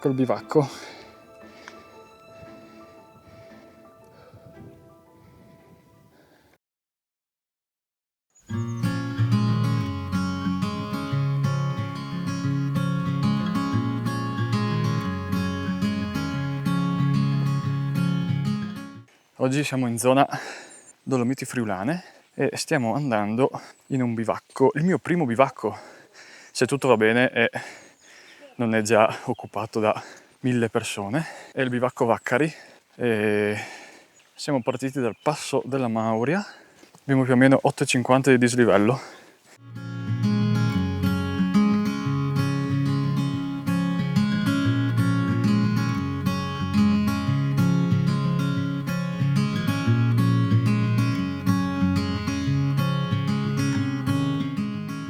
ecco il bivacco. Oggi siamo in zona Dolomiti Friulane e stiamo andando in un bivacco, il mio primo bivacco, se tutto va bene e non è già occupato da 1000 persone. È il bivacco Vaccari e siamo partiti dal passo della Mauria, abbiamo più o meno 8,50 di dislivello.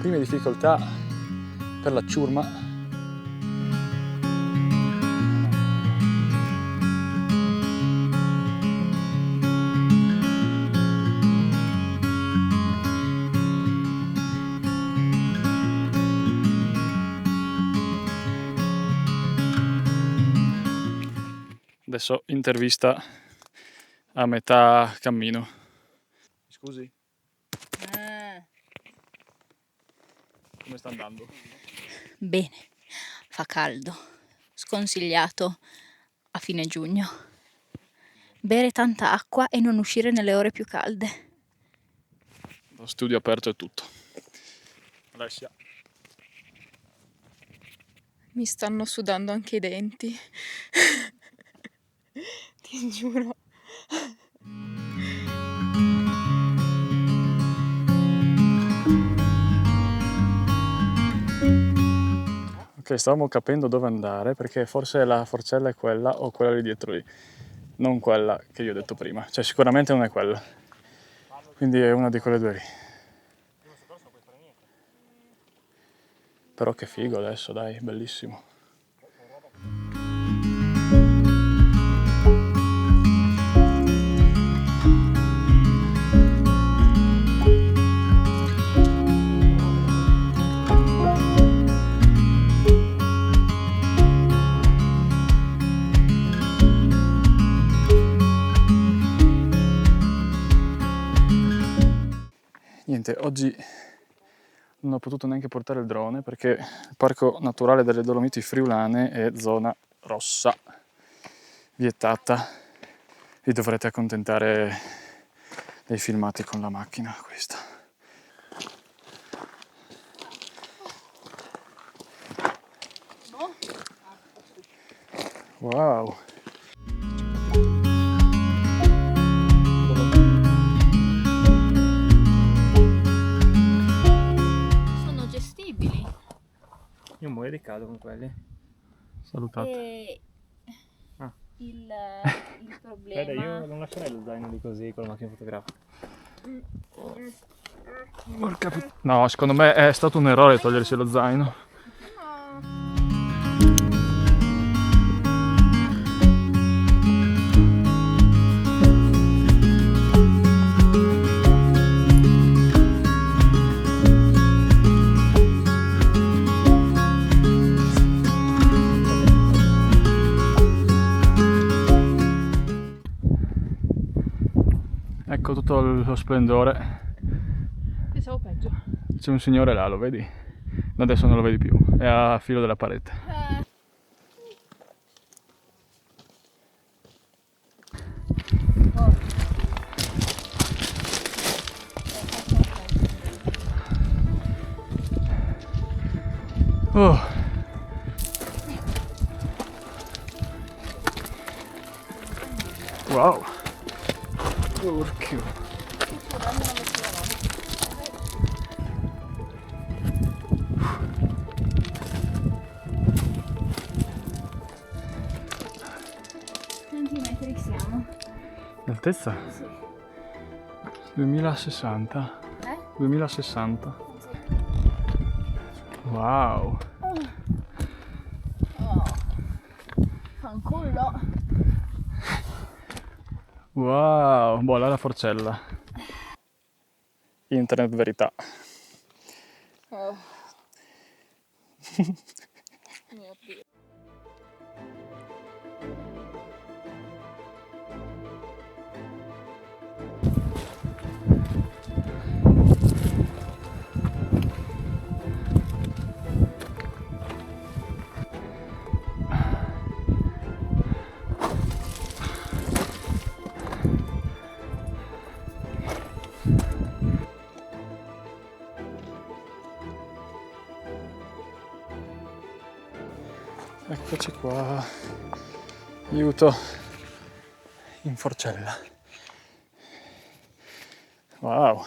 Prime difficoltà per la ciurma. Adesso intervista a metà cammino. Scusi? Come sta andando? Bene, fa caldo, sconsigliato a fine giugno. Bere tanta acqua e non uscire nelle ore più calde. Lo studio aperto è tutto. Alessia. Mi stanno sudando anche i denti. Ti giuro. Ok, stavamo capendo dove andare perché forse la forcella è quella o quella lì dietro lì. Non quella che io ho detto prima. Cioè sicuramente non è quella. Quindi è una di quelle due lì. Però che figo adesso, dai, bellissimo. Niente, oggi non ho potuto neanche portare il drone perché il Parco Naturale delle Dolomiti Friulane è zona rossa, vietata. Vi dovrete accontentare dei filmati con la macchina questa. Wow! Sono gestibili. Io muoio di caldo con quelli. Salutate. E Ah. il Guarda, problema... io non lascerei lo zaino lì così con la macchina fotografica. No, secondo me è stato un errore togliersi lo zaino. Ecco tutto lo splendore. Pensavo peggio. C'è un signore là, lo vedi? Adesso non lo vedi più, è a filo della parete. Oh. Wow. Porchio. Quanti metri siamo? L'altezza? Sì. 2060. 2060. Wow. Fanculo. Wow. Boh, là è la forcella. Internet verità. Oh. Mio Dio. Eccoci qua. Aiuto. In forcella. Wow.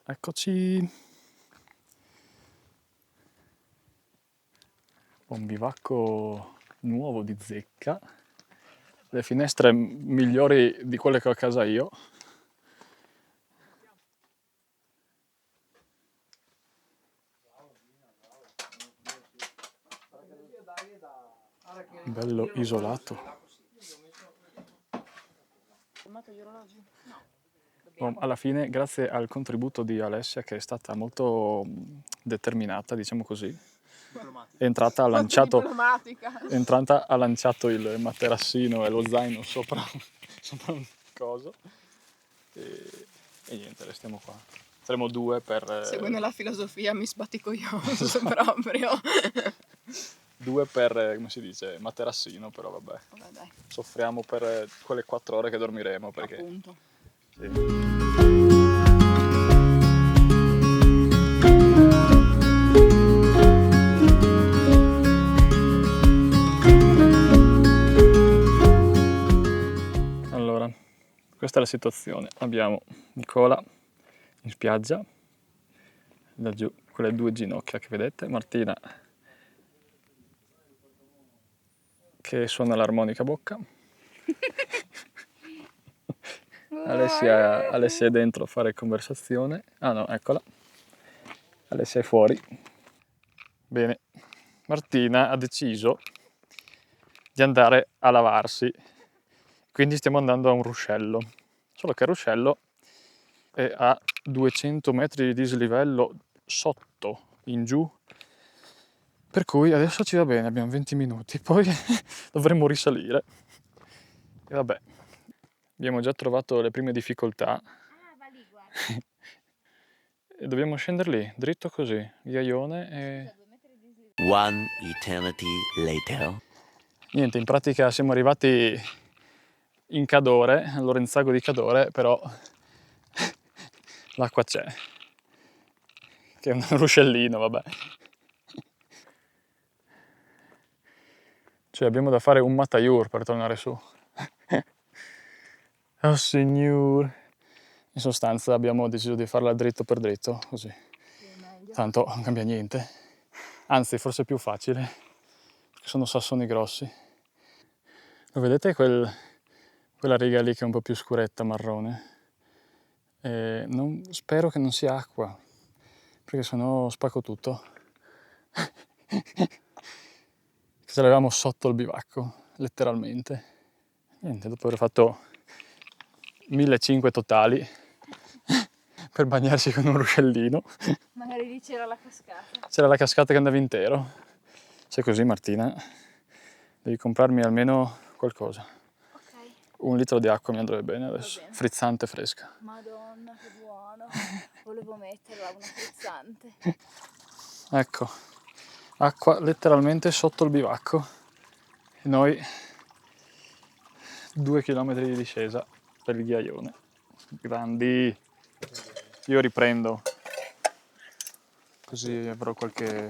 Eccoci. Un bivacco nuovo di zecca. Le finestre migliori di quelle che ho a casa io. Bello isolato. Alla fine, grazie al contributo di Alessia, che è stata molto determinata, diciamo così, è entrata, ha lanciato il materassino e lo zaino sopra un coso e niente, restiamo qua. Saremo due per... Seguendo la filosofia mi sbatticoioso proprio. Due per, come si dice, materassino, però vabbè. Vabbè, dai. Soffriamo per quelle 4 ore che dormiremo, perché... Appunto. Sì. Allora, questa è la situazione. Abbiamo Nicola in spiaggia, laggiù, quelle 2 ginocchia che vedete, Martina che suona l'armonica a bocca, Alessia è dentro a fare conversazione, ah no, eccola, Alessia è fuori. Bene, Martina ha deciso di andare a lavarsi, quindi stiamo andando a un ruscello, solo che il ruscello è a 200 metri di dislivello sotto, in giù, per cui adesso ci va bene, abbiamo 20 minuti, poi dovremmo risalire. E vabbè, abbiamo già trovato le prime difficoltà. E dobbiamo scendere lì, dritto così, ghiaione e... One eternity later. Niente, in pratica siamo arrivati in Cadore, a Lorenzago di Cadore, però l'acqua c'è, che è un ruscellino, vabbè. Cioè abbiamo da fare un mataiur per tornare su. Oh signor! In sostanza abbiamo deciso di farla dritto per dritto, così. Tanto non cambia niente. Anzi, forse è più facile, perché sono sassoni grossi. Lo vedete quella riga lì che è un po' più scuretta, marrone? Spero che non sia acqua, perché sennò spacco tutto. Ce l'avevamo sotto il bivacco, letteralmente. Niente, dopo aver fatto 1.500 totali per bagnarsi con un ruscellino. Magari lì c'era la cascata. C'era la cascata che andava intero. Se è così, Martina, devi comprarmi almeno qualcosa. Ok. 1 litro di acqua mi andrebbe bene adesso, bene. frizzante fresca. Madonna, che buono. Volevo metterla una frizzante. Ecco, acqua letteralmente sotto il bivacco. E noi 2 chilometri di discesa per il ghiaione. Grandi. Io riprendo, così avrò qualche...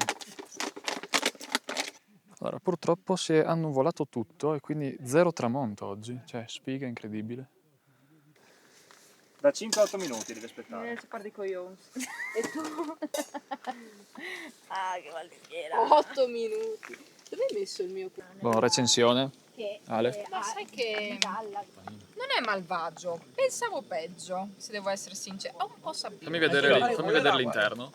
Allora, purtroppo si è annuvolato tutto e quindi 0 tramonto oggi, cioè sfiga incredibile. Da 5 a 8 minuti devi aspettare. Ci parli coglioni. E tu? Ah, che maldiviera. 8 minuti. Dove hai messo il mio cane? Buona recensione, Che Ale. Ma sai che non è malvagio. Pensavo peggio, se devo essere sincera. Un po' sabbia. Fammi vedere l'interno.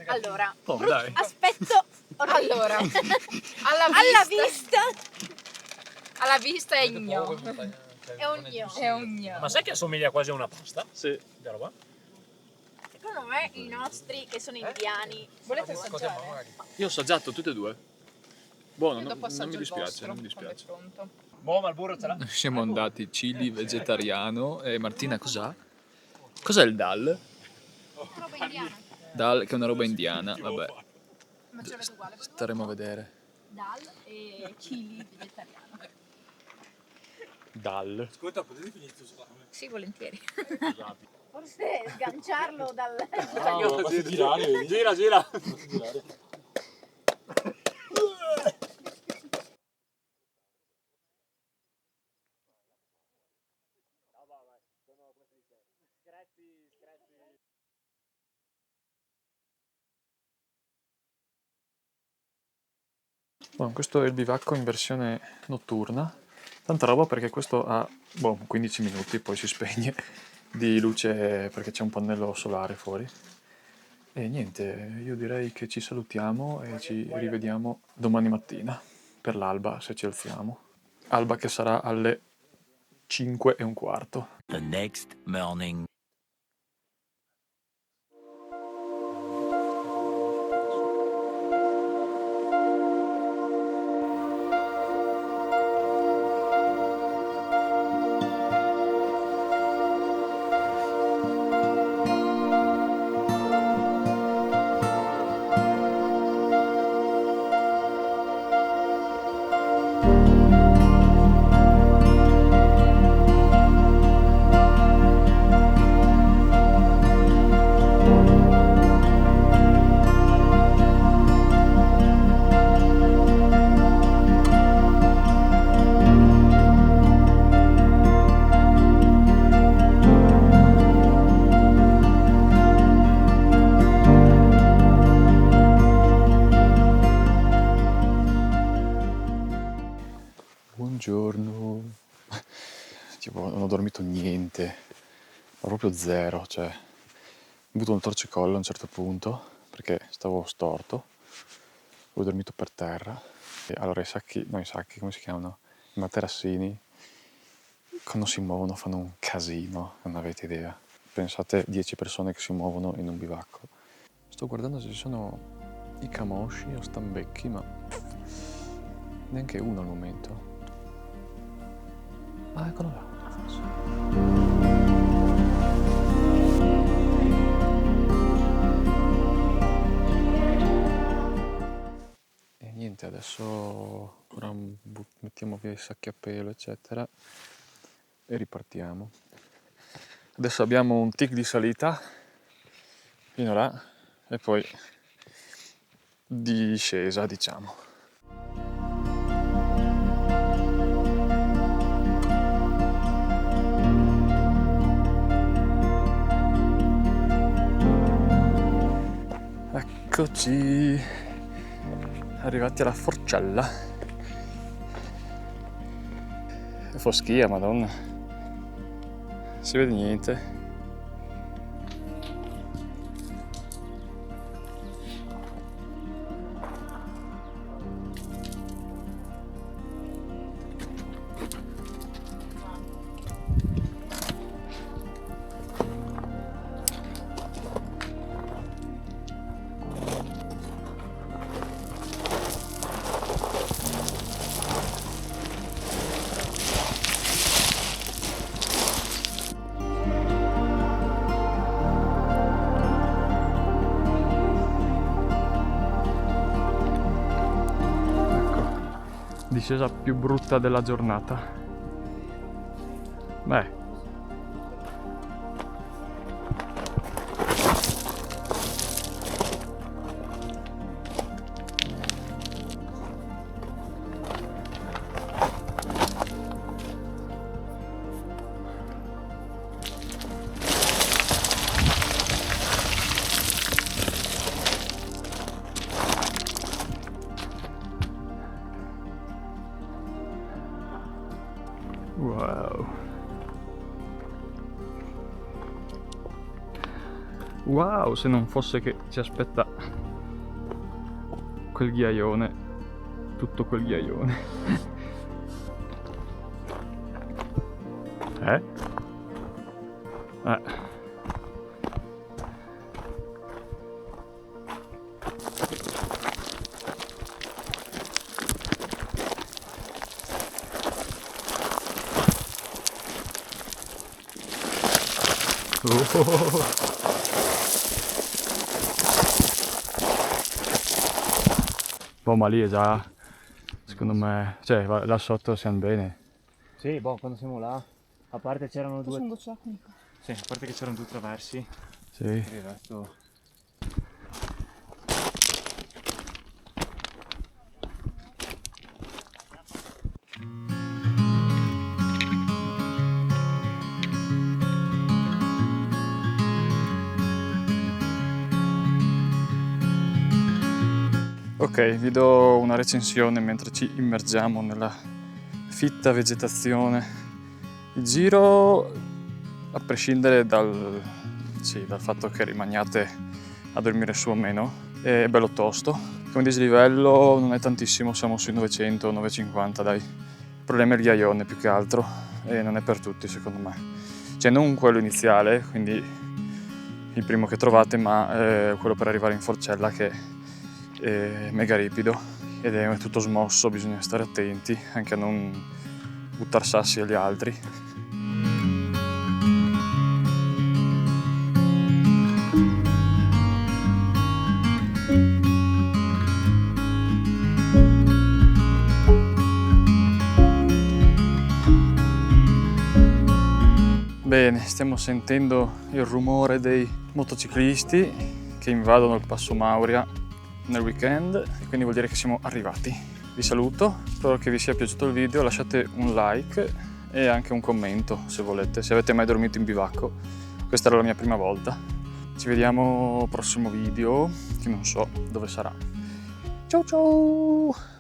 Allora, Oh, dai. aspetto. Allora, Alla vista alla vista è gno. è un gno. È un gno. Ma sai che assomiglia quasi a una pasta? Sì. Da roba? Secondo me i nostri che sono indiani. Volete assaggiare? Io ho assaggiato tutte e 2. Buono, Io dopo non assaggio mi il dispiace, vostro, non mi quando è dispiace. pronto. Boh, ma il burro ce l'ha? Siamo andati chili vegetariano e Martina cos'ha? Cos'è il dal? Una roba indiana. Dal che è una roba indiana, vabbè. Ma ce l'avete uguale? Staremo a vedere. dal e chili vegetariano. Dal. Ascolta, potete finire tu sulla Sì, volentieri. Scusate. Forse sganciarlo dal... Basta girare, gira, gira. Bon, questo è il bivacco in versione notturna. Tanta roba perché questo ha 15 minuti, poi si spegne di luce perché c'è un pannello solare fuori. E niente, io direi che ci salutiamo e ci rivediamo domani mattina per l'alba se ci alziamo. Alba che sarà alle 5:15. The next morning. Buongiorno. Tipo, non ho dormito niente, ma proprio zero, cioè ho avuto un torcicollo a un certo punto perché stavo storto, ho dormito per terra. E allora i sacchi, come si chiamano? I materassini, quando si muovono fanno un casino, non avete idea. Pensate 10 persone che si muovono in un bivacco. Sto guardando se ci sono i camosci o stambecchi, ma neanche uno al momento. Ah, eccolo là, forse. E niente, adesso ora mettiamo via i sacchi a pelo, eccetera, e ripartiamo. Adesso abbiamo un tic di salita fino là e poi di discesa, diciamo. Eccoci arrivati alla forcella. È foschia, madonna, si vede niente. Discesa più brutta della giornata. Beh. Wow. Wow, se non fosse che ci aspetta quel ghiaione, tutto quel ghiaione. Boh, ma lì è già secondo me, cioè là sotto siamo bene. Sì, boh, quando siamo là, a parte c'erano Posso un due... goccio d'acqua, Nico? Sì, a parte che c'erano due traversi, Sì. per il resto... Ok, vi do una recensione mentre ci immergiamo nella fitta vegetazione. Il giro, a prescindere dal fatto che rimaniate a dormire su o meno, è bello tosto. Come dislivello non è tantissimo, siamo sui 900-950, dai. Il problema è il ghiaione più che altro e non è per tutti secondo me. Cioè non quello iniziale, quindi il primo che trovate, ma quello per arrivare in Forcella che è mega ripido ed è tutto smosso, bisogna stare attenti anche a non buttar sassi agli altri. Bene, stiamo sentendo il rumore dei motociclisti che invadono il Passo Mauria nel weekend e quindi vuol dire che siamo arrivati. Vi saluto, spero che vi sia piaciuto il video, lasciate un like e anche un commento se volete, se avete mai dormito in bivacco. Questa era la mia prima volta. Ci vediamo al prossimo video, che non so dove sarà. Ciao ciao!